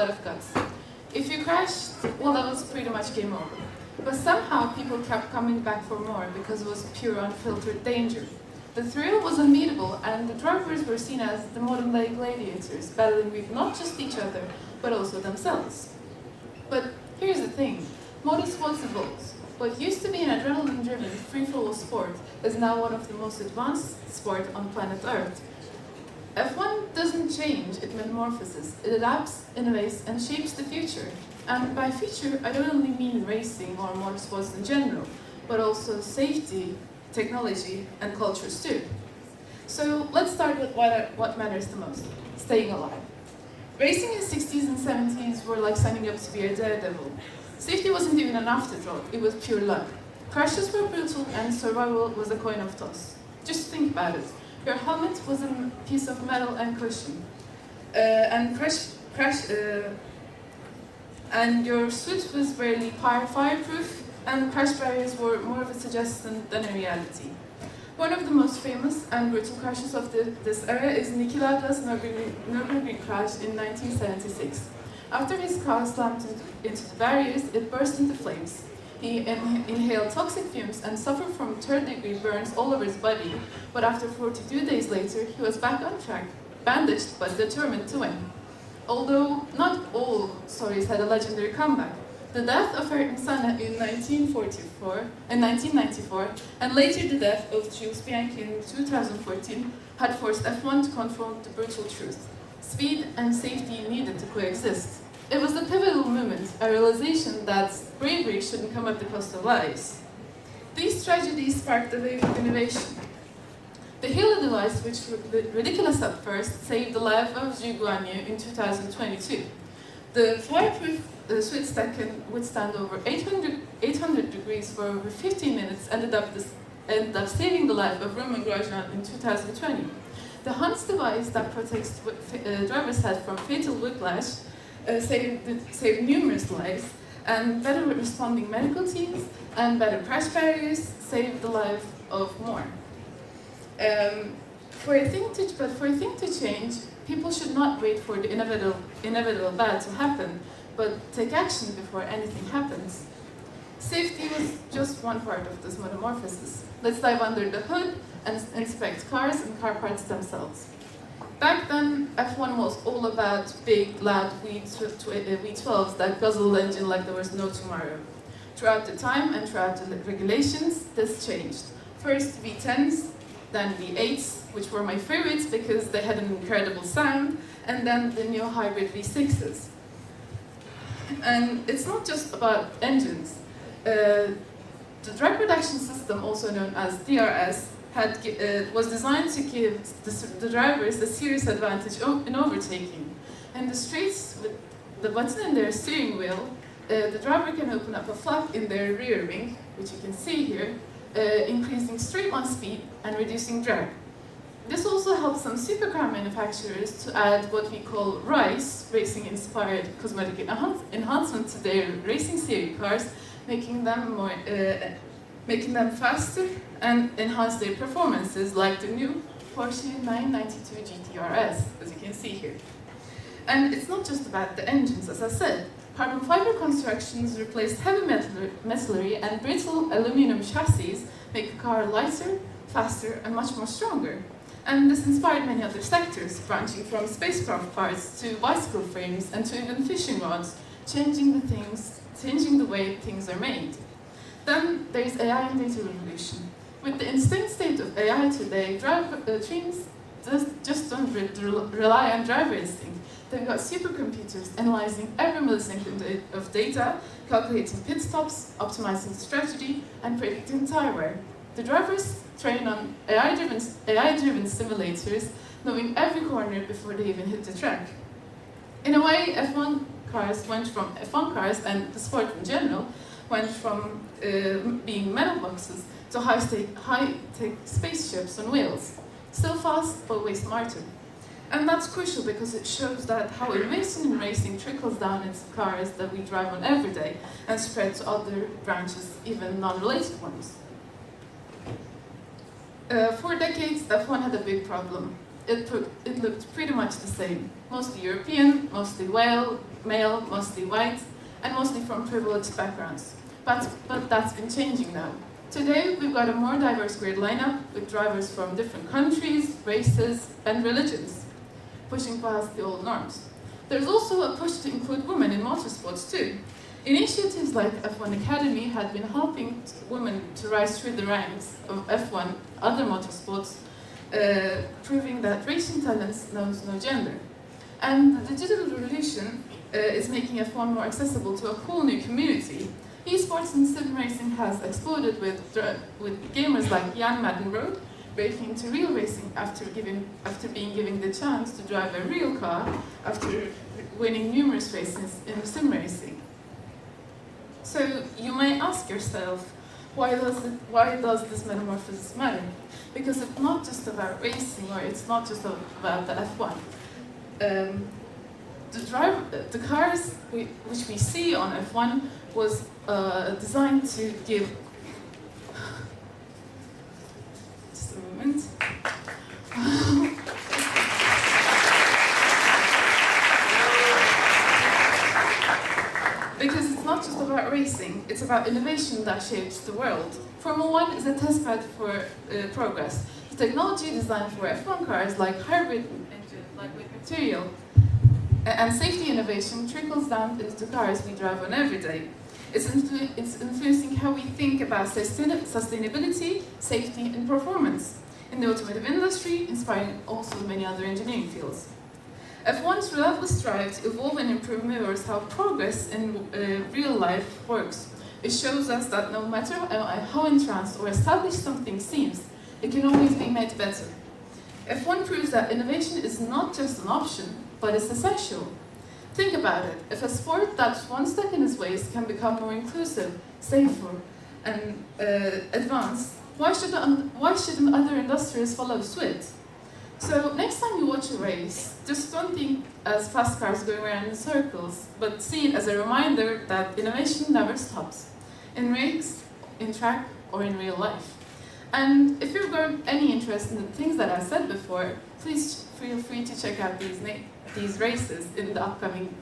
lot of guts. If you crashed, well, that was pretty much game over. But somehow people kept coming back for more because it was pure unfiltered danger. The thrill was unbeatable, and the drivers were seen as the modern-day gladiators, battling with not just each other, but also themselves. But here's the thing, motorsports evolves. What used to be an adrenaline-driven, free-flow sport is now one of the most advanced sports on planet Earth. F1 doesn't change, it metamorphoses. It adapts, innovates, and shapes the future. And by future, I don't only mean racing or motorsports in general, but also safety, technology, and cultures too. So let's start with what matters the most, staying alive. Racing in the 60s and 70s were like signing up to be a daredevil. Safety wasn't even an afterthought, it was pure luck. Crashes were brutal and survival was a coin of toss. Just think about it. Your helmet was a piece of metal and cushion. And your suit was barely fireproof, and crash barriers were more of a suggestion than a reality. One of the most famous and brutal crashes of this era is Niki Lauda's Nürburgring crash in 1976. After his car slammed into the barriers, it burst into flames. He inhaled toxic fumes and suffered from third-degree burns all over his body, but after 42 days later, he was back on track, bandaged but determined to win. Although not all stories had a legendary comeback. The death of Ayrton Senna in 1994, and later the death of Jules Bianchi in 2014, had forced F1 to confront the brutal truth. Speed and safety needed to coexist. It was a pivotal moment, a realization that bravery shouldn't come at the cost of lives. These tragedies sparked a wave of innovation. The Halo device, which looked ridiculous at first, saved the life of Zhu Guanyu in 2022. The fireproof suits that can withstand over 800 degrees for over 15 minutes ended up saving the life of Roman Grosjean in 2020. The Hans device that protects driver's head from fatal whiplash saved numerous lives, and better responding medical teams and better crash barriers saved the life of more. For a thing to change, people should not wait for the inevitable bad to happen, but take action before anything happens. Safety was just one part of this metamorphosis. Let's dive under the hood and inspect cars and car parts themselves. Back then, F1 was all about big, loud V12s that guzzled the engine like there was no tomorrow. Throughout the time and throughout the regulations, this changed. First V10s, then V8s, which were my favorites because they had an incredible sound, and then the new hybrid V6s. And it's not just about engines. The drag reduction system, also known as DRS, was designed to give the drivers a serious advantage in overtaking. In the streets, with the button in their steering wheel, the driver can open up a flap in their rear wing, which you can see here, increasing straight-line speed and reducing drag. This also helps some supercar manufacturers to add what we call RICE, racing-inspired cosmetic enhancement to their racing series cars, making them faster and enhance their performances, like the new Porsche 992 GT-RS, as you can see here. And it's not just about the engines, as I said. Carbon fiber constructions replaced heavy metallery, and brittle aluminum chassis make a car lighter, faster, and much more stronger. And this inspired many other sectors, branching from spacecraft parts to bicycle frames and to even fishing rods, changing the way things are made. Then there's AI and data revolution. With the instant state of AI today, teams just don't rely on driver instinct. They've got supercomputers analyzing every millisecond of data, calculating pit stops, optimizing strategy, and predicting tire wear. The drivers train on AI-driven simulators, knowing every corner before they even hit the track. In a way, F1 cars and the sport in general went from being metal boxes to high-tech spaceships on wheels. Still fast, but way smarter. And that's crucial because it shows that how innovation in racing trickles down into cars that we drive on every day and spread to other branches, even non-related ones. For decades, F1 had a big problem. it looked pretty much the same. Mostly European, mostly male, mostly white, and mostly from privileged backgrounds. But that's been changing now. Today, we've got a more diverse grid lineup with drivers from different countries, races, and religions, pushing past the old norms. There's also a push to include women in motorsports too. Initiatives like F1 Academy had been helping women to rise through the ranks of F1, other motorsports, proving that racing talents knows no gender. And the digital revolution is making F1 more accessible to a whole new community. Esports and sim racing has exploded with gamers like Jan Maddenroad breaking into real racing after being given the chance to drive a real car after winning numerous races in sim racing. So you may ask yourself, why does this metamorphosis matter? Because it's not just about racing, or it's not just about the F1. The cars which we see on F1 was designed to give. Just a moment. Because it's not just about racing, it's about innovation that shapes the world. Formula 1 is a testbed for progress. The technology designed for F1 cars, like hybrid engine, lightweight material, and safety innovation trickles down into cars we drive on every day. It's influencing how we think about sustainability, safety, and performance in the automotive industry, inspiring also many other engineering fields. F1's relentless drive to evolve and improve mirrors how progress in real life works. It shows us that no matter how entranced or established something seems, it can always be made better. F1 proves that innovation is not just an option, but it's essential. Think about it. If a sport that's one step in its ways can become more inclusive, safer, and advanced, why shouldn't other industries follow suit? So next time you watch a race, just don't think as fast cars going around in circles, but see it as a reminder that innovation never stops, in race, in track, or in real life. And if you've got any interest in the things that I said before, please feel free to check out these races in the upcoming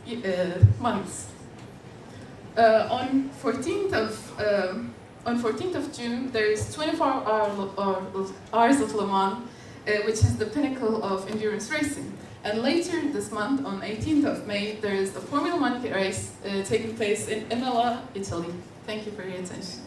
months. On 14th of June, there is 24 hours of Le Mans, which is the pinnacle of endurance racing. And later this month, on 18th of May, there is a Formula 1 race taking place in Imola, Italy. Thank you for your attention.